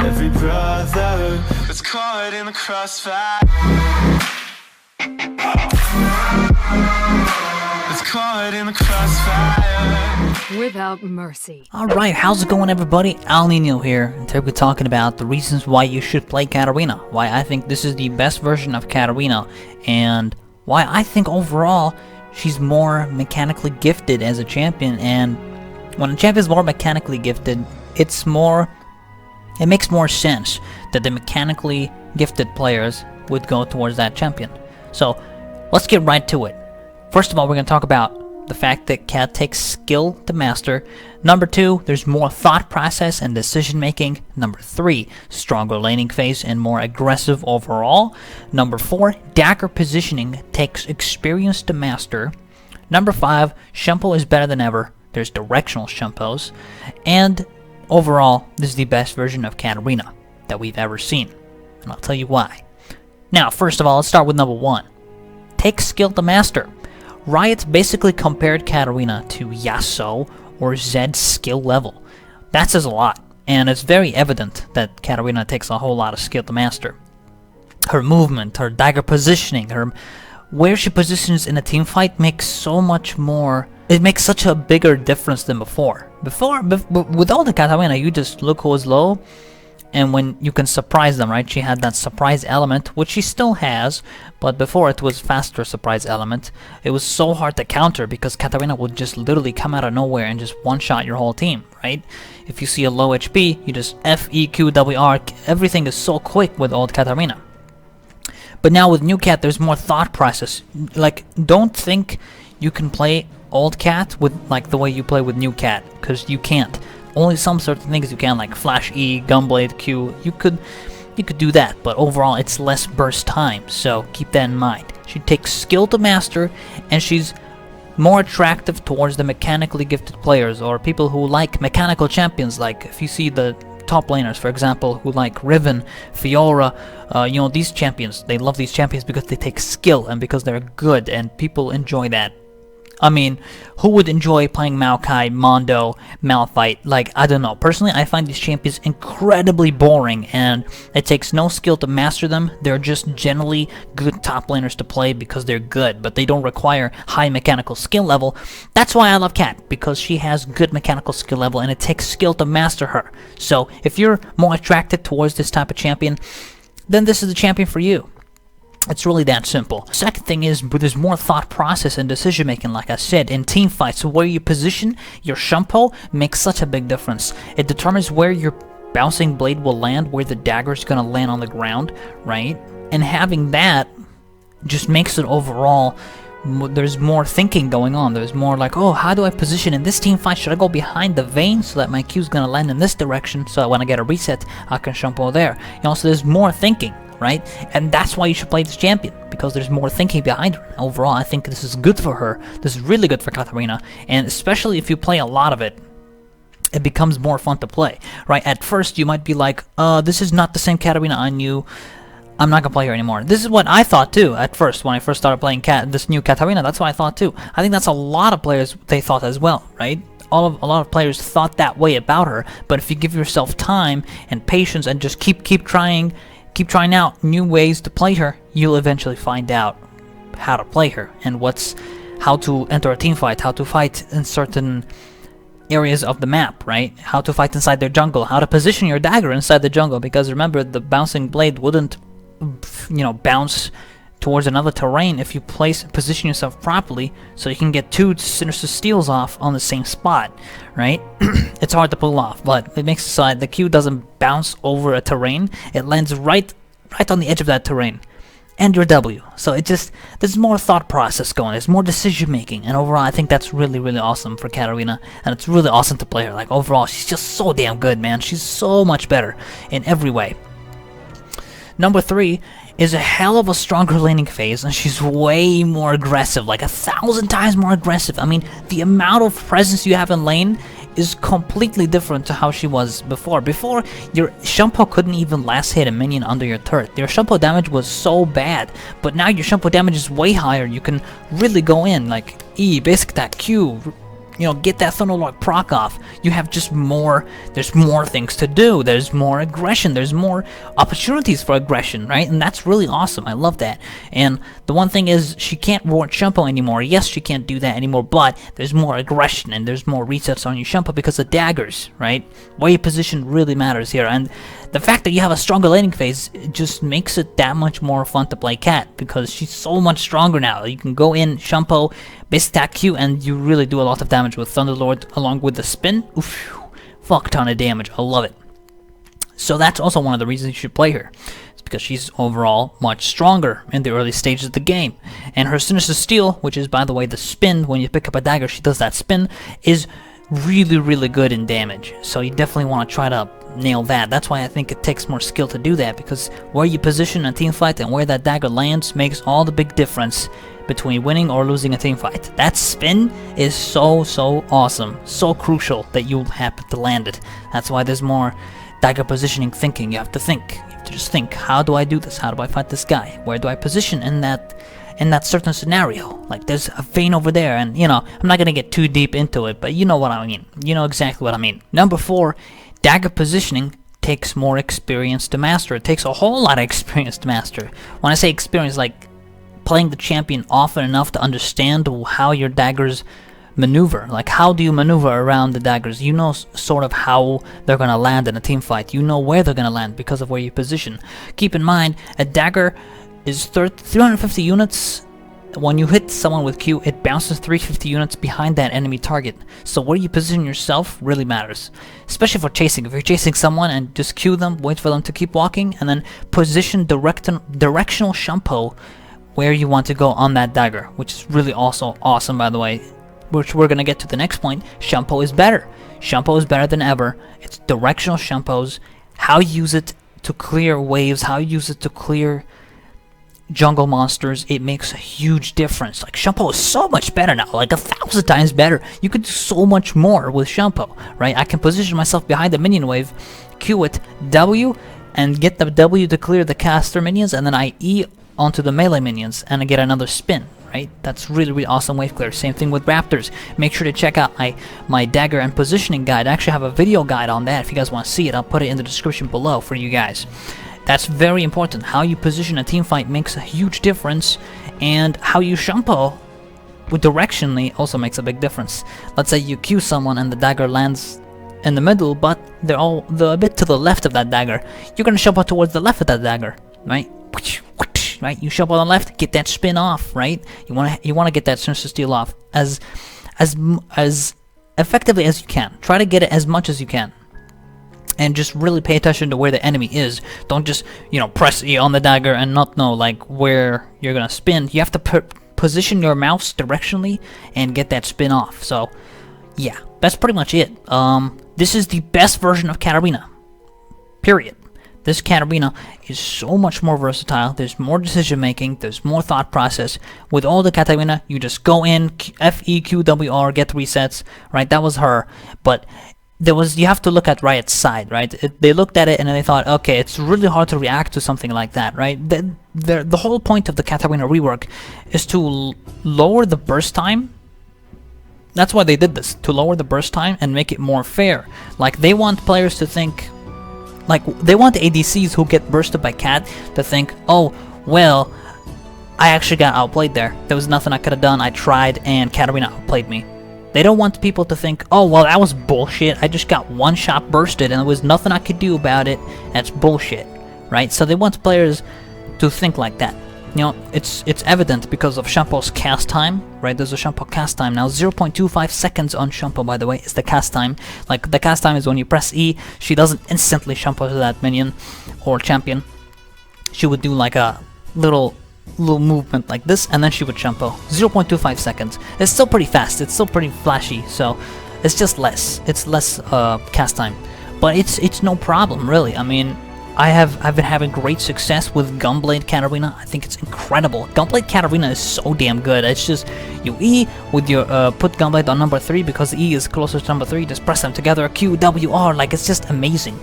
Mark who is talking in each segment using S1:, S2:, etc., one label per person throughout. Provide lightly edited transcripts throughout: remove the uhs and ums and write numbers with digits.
S1: every brother that's caught in the crossfire. That's caught in the crossfire.
S2: Without mercy.
S3: Alright, how's it going everybody? Alninio here, and today we're talking about the reasons why you should play Katarina, why I think this is the best version of Katarina, and why I think overall she's more mechanically gifted as a champion. And when a champion is more mechanically gifted, it makes more sense that the mechanically gifted players would go towards that champion. So let's get right to it. First of all, we're going to talk about the fact that Cat takes skill to master. Number 2, there's more thought process and decision making. Number 3, stronger laning phase and more aggressive overall. Number 4, dagger positioning takes experience to master. Number 5, shunpo is better than ever. There's directional shumpos. And overall, this is the best version of Katarina that we've ever seen. And I'll tell you why. Now, first of all, let's start with number 1. Take skill to master. Riot basically compared Katarina to Yasuo or Zed's skill level. That says a lot, and it's very evident that Katarina takes a whole lot of skill to master. Her movement, her dagger positioning, where she positions in a team fight makes so much more. It makes such a bigger difference than before. With all the Katarina, you just look who is low, and when you can surprise them, right? She had that surprise element, which she still has, but before it was faster surprise element. It was so hard to counter because Katarina would just literally come out of nowhere and just one-shot your whole team, right? If you see a low HP, you just F, E, Q, W, R, everything is so quick with old Katarina. But now with new Cat, there's more thought process. Like, don't think you can play old Cat with like the way you play with new Cat, because you can't. Only some certain things you can, like flash E, gunblade Q. You could do that, but overall it's less burst time, so keep that in mind. She takes skill to master, and she's more attractive towards the mechanically gifted players or people who like mechanical champions. Like if you see the top laners, for example, who like Riven, Fiora, you know, these champions, they love these champions because they take skill and because they're good, and people enjoy that. I mean, who would enjoy playing Maokai, Mondo, Malphite? Like, I don't know. Personally, I find these champions incredibly boring, and it takes no skill to master them. They're just generally good top laners to play because they're good, but they don't require high mechanical skill level. That's why I love Cat, because she has good mechanical skill level, and it takes skill to master her. So, if you're more attracted towards this type of champion, then this is the champion for you. It's really that simple. Second thing is, there's more thought process and decision making, like I said, in team fights. So where you position your shunpo makes such a big difference. It determines where your bouncing blade will land, where the dagger is going to land on the ground, right? And having that just makes it overall, there's more thinking going on. There's more like, oh, how do I position in this team fight? Should I go behind the vein so that my Q is going to land in this direction, so that when I get a reset, I can shunpo there? You know, so there's more thinking, right? And that's why you should play this champion, because there's more thinking behind her. Overall, I think this is good for her. This is really good for Katarina, and especially if you play a lot of it, it becomes more fun to play, right? At first, you might be like, this is not the same Katarina I knew. I'm not gonna play her anymore. This is what I thought too at first when I first started playing this new Katarina. That's what I thought too. I think that's a lot of players, they thought as well, right? A lot of players thought that way about her. But if you give yourself time and patience and just keep trying out new ways to play her, you'll eventually find out how to play her and how to enter a team fight, how to fight in certain areas of the map, right? How to fight inside their jungle, how to position your dagger inside the jungle, because remember, the bouncing blade wouldn't, you know, bounce towards another terrain if you position yourself properly, so you can get 2 Sinister Steals off on the same spot, right? It's hard to pull off, but it makes it so the Q doesn't bounce over a terrain. It lands right on the edge of that terrain, and your W. So there's more thought process going, there's more decision making, and overall I think that's really, really awesome for Katarina, and it's really awesome to play her. Like, overall, she's just so damn good, man. She's so much better in every way. Number 3 is a hell of a stronger laning phase, and she's way more aggressive, like 1,000 times more aggressive. I mean, the amount of presence you have in lane is completely different to how she was before. Before, your shunpo couldn't even last hit a minion under your turret. Your shunpo damage was so bad, but now your shunpo damage is way higher. You can really go in, like E, basic attack, Q, you know, get that Thunderlord proc off. You have just more, there's more things to do, there's more aggression, there's more opportunities for aggression, right? And that's really awesome, I love that. And the one thing is, she can't ward shunpo anymore. Yes, she can't do that anymore, but there's more aggression and there's more resets on your shunpo because of daggers, right? Where your position really matters here. And the fact that you have a stronger laning phase, it just makes it that much more fun to play Cat, because she's so much stronger now. You can go in, shunpo, basic attack Q, and you really do a lot of damage with Thunderlord along with the spin. Oof, fuck ton of damage. I love it. So that's also one of the reasons you should play her. It's because she's overall much stronger in the early stages of the game. And her Sinister Steel, which is, by the way, the spin, when you pick up a dagger, she does that spin, is really, really good in damage. So you definitely want to try to nail that. That's why I think it takes more skill to do that, because where you position a team fight and where that dagger lands makes all the big difference between winning or losing a team fight. That spin is so awesome, so crucial that you happen to land it. That's why there's more dagger positioning thinking. You have to think. You have to just think, how do I do this? How do I fight this guy? Where do I position in that certain scenario? Like, there's a vein over there, and you know, I'm not gonna get too deep into it, but you know what I mean. You know exactly what I mean. Number 4, dagger positioning takes more experience to master. It takes a whole lot of experience to master. When I say experience, like playing the champion often enough to understand how your daggers maneuver. Like, how do you maneuver around the daggers? You know sort of how they're gonna land in a team fight. You know where they're gonna land because of where you position. Keep in mind, a dagger is 350 units. When you hit someone with Q, it bounces 350 units behind that enemy target. So where you position yourself really matters. Especially for chasing. If you're chasing someone and just Q them, wait for them to keep walking, and then position directional shunpo where you want to go on that dagger, which is really also awesome, by the way, which we're gonna get to the next point. Shunpo is better. Shunpo is better than ever. It's directional shumpos. How you use it to clear waves, how you use it to clear jungle monsters, it makes a huge difference. Like, shunpo is so much better now, like 1,000 times better. You could do so much more with shunpo, right? I can position myself behind the minion wave, Q it, W, and get the W to clear the caster minions, and then I E onto the melee minions, and I get another spin, right? That's really awesome wave clear. Same thing with Raptors. Make sure to check out my dagger and positioning guide. I actually have a video guide on that. If you guys want to see it, I'll put it in the description below for you guys. That's very important. How you position a team fight makes a huge difference, and how you shunpo with directionally also makes a big difference. Let's say you Q someone and the dagger lands in the middle, but they're a bit to the left of that dagger. You're gonna shunpo towards the left of that dagger, right? Right? You shunpo on the left, get that spin off, right? You wanna get that Sinister Steel off as effectively as you can. Try to get it as much as you can. And just really pay attention to where the enemy is. Don't just, you know, press E on the dagger and not know, like, where you're gonna spin. You have to position your mouse directionally and get that spin off. So, yeah, that's pretty much it. This is the best version of Katarina. Period. This Katarina is so much more versatile. There's more decision making. There's more thought process. With all the Katarina, you just go in, F, E, Q, W, R, get resets, right? That was her. But you have to look at Riot's side, right? They looked at it and they thought, okay, it's really hard to react to something like that, right? The whole point of the Katarina rework is to lower the burst time. That's why they did this, to lower the burst time and make it more fair. Like, they want players to think, like, they want ADCs who get bursted by Cat to think, oh, well, I actually got outplayed there. There was nothing I could have done. I tried and Katarina outplayed me. They don't want people to think, oh, well, that was bullshit. I just got one shot bursted and there was nothing I could do about it. That's bullshit, right? So they want players to think like that. You know, it's evident because of shunpo's cast time, right? There's a shunpo cast time now. 0.25 seconds on shunpo, by the way, is the cast time. Like, the cast time is when you press E, she doesn't instantly shunpo to that minion or champion. She would do like a little movement like this, and then she would shunpo. 0.25 seconds. It's still pretty fast. It's still pretty flashy. So it's just less. It's less cast time, but it's no problem really. I mean, I've been having great success with Gunblade Katarina. I think it's incredible. Gunblade Katarina is so damn good. It's just you E with your put Gunblade on number 3 because E is closer to number 3. Just press them together. Q, W, R. Like, it's just amazing.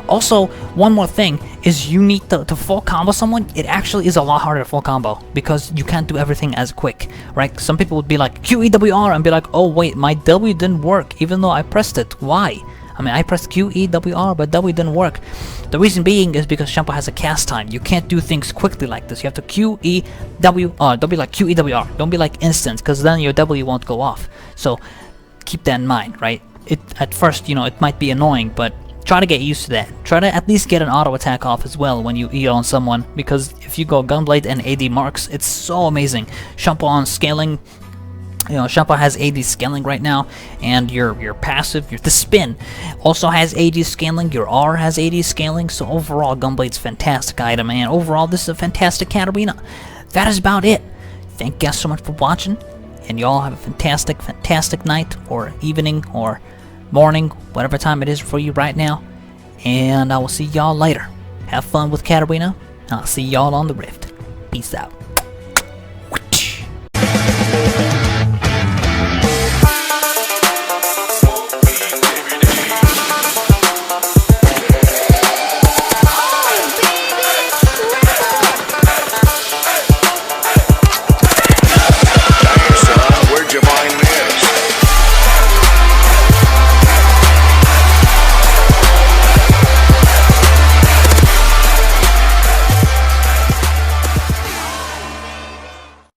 S3: Also, one more thing is you need to full combo someone. It actually is a lot harder to full combo because you can't do everything as quick, right? Some people would be like QEWR and be like, oh wait, my W didn't work even though I pressed it. Why? I mean, I pressed QEWR, but W didn't work. The reason being is because shunpo has a cast time. You can't do things quickly like this. You have to QEWR. Don't be like QEWR. Don't be like instant, because then your W won't go off. So keep that in mind, right? At first, you know, it might be annoying, but try to get used to that. Try to at least get an auto attack off as well when you E on someone, because if you go gunblade and AD marks, it's so amazing. Shunpo on scaling, you know, shunpo has AD scaling right now, and your passive, the spin, also has AD scaling. Your R has AD scaling. So overall, gunblade's a fantastic item, and overall, this is a fantastic Katarina. That is about it. Thank you guys so much for watching, and y'all have a fantastic, fantastic night, or evening, or morning, whatever time it is for you right now, and I will see y'all later. Have fun with Katarina, and I'll see y'all on the Rift. Peace out.